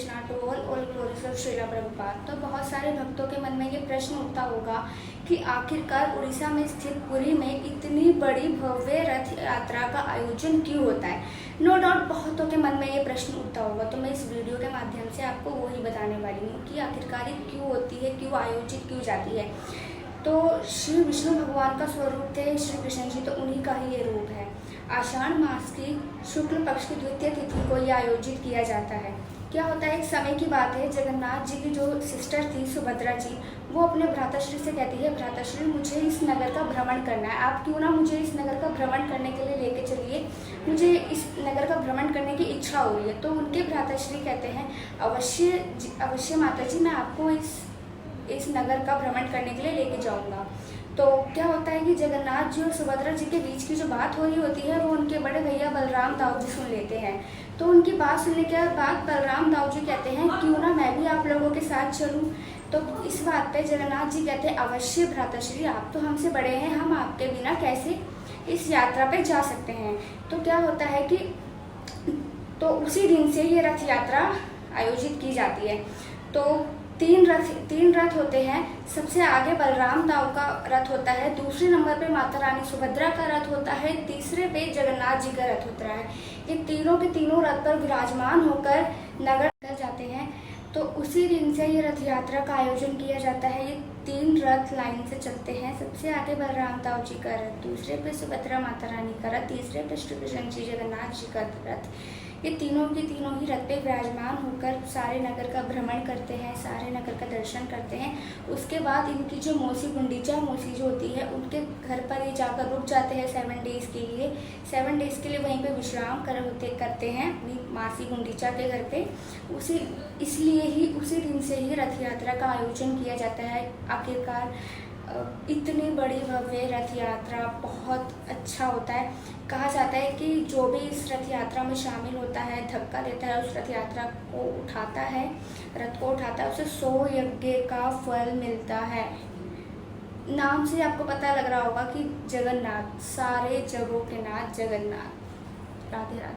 Krishna to all glories of Srila Prabhupada. तो बहुत सारे भक्तों के मन में ये प्रश्न उठता होगा कि आखिरकार उड़ीसा में स्थित पुरी में इतनी बड़ी भव्य रथ यात्रा का आयोजन क्यों होता है। नो डाउट बहुतों के मन में ये प्रश्न उठता होगा, तो मैं इस वीडियो के माध्यम से आपको वही बताने वाली हूँ कि आखिरकार ये क्यों होती है, क्यों आयोजित क्यों जाती है। तो श्री विष्णु भगवान का स्वरूप थे श्री कृष्ण जी, तो उन्हीं का ही ये रूप है। आषाढ़ मास की शुक्ल पक्ष की द्वितीय तिथि को यह आयोजित किया जाता है। क्या होता है, एक समय की बात है, जगन्नाथ जी की जो सिस्टर थी सुभद्रा जी, वो अपने भ्राताश्री से कहती है, भ्राताश्री मुझे इस नगर का भ्रमण करना है, आप क्यों ना मुझे इस नगर का भ्रमण करने के लिए लेके चलिए, मुझे इस नगर का भ्रमण करने की इच्छा हो रही है। तो उनके भ्राताश्री कहते हैं, अवश्य माता जी, मैं आपको इस नगर का भ्रमण करने के लिए लेके जाऊंगा। तो क्या होता है कि जगन्नाथ जी और सुभद्रा जी के बीच की जो बात हो रही होती है वो उनके बड़े भैया बलराम दाऊ जी सुन लेते हैं। तो उनकी बात सुनने के बाद बलराम दाऊ जी कहते हैं, क्यों ना मैं भी आप लोगों के साथ चलूं। तो इस बात पे जगन्नाथ जी कहते हैं, अवश्य भ्राताश्री, आप तो हमसे बड़े हैं, हम आपके बिना कैसे इस यात्रा पे जा सकते हैं। तो क्या होता है कि तो उसी दिन से ये रथ यात्रा आयोजित की जाती है। तो तीन रथ होते हैं। सबसे आगे बलराम दाऊ का रथ होता है, दूसरे नंबर पे माता रानी सुभद्रा का रथ होता है, तीसरे पे जगन्नाथ जी का रथ होता है। ये तीनों के तीनों रथ पर विराजमान होकर नगर जाते हैं। तो उसी दिन से ये रथ यात्रा का आयोजन किया जाता है। ये तीन रथ लाइन से चलते हैं। सबसे आगे बलराम दाऊ जी का रथ, दूसरे पे सुभद्रा माता रानी का रथ, तीसरे पे श्री कृष्ण जी जगन्नाथ जी का रथ। ये तीनों के तीनों ही रथ पे विराजमान होकर सारे नगर का भ्रमण करते हैं, सारे नगर का दर्शन करते हैं। उसके बाद इनकी जो मौसी गुंडीचा मौसी जो होती है, उनके घर पर ये जाकर रुक जाते हैं 7 डेज़ के लिए। 7 डेज़ के लिए वहीं पे विश्राम करते हैं अपनी मासी गुंडीचा के घर पे। इसलिए ही उसी दिन से ही रथ यात्रा का आयोजन किया जाता है। आखिरकार इतनी बड़ी भव्य रथ यात्रा बहुत अच्छा होता है। कहा जाता है कि जो भी इस रथ यात्रा में शामिल होता है, धक्का देता है, उस रथ यात्रा को उठाता है, रथ को उठाता है, उसे 100 यज्ञ का फल मिलता है। नाम से आपको पता लग रहा होगा कि जगन्नाथ, सारे जगहों के नाथ जगन्नाथ। राधे राधे।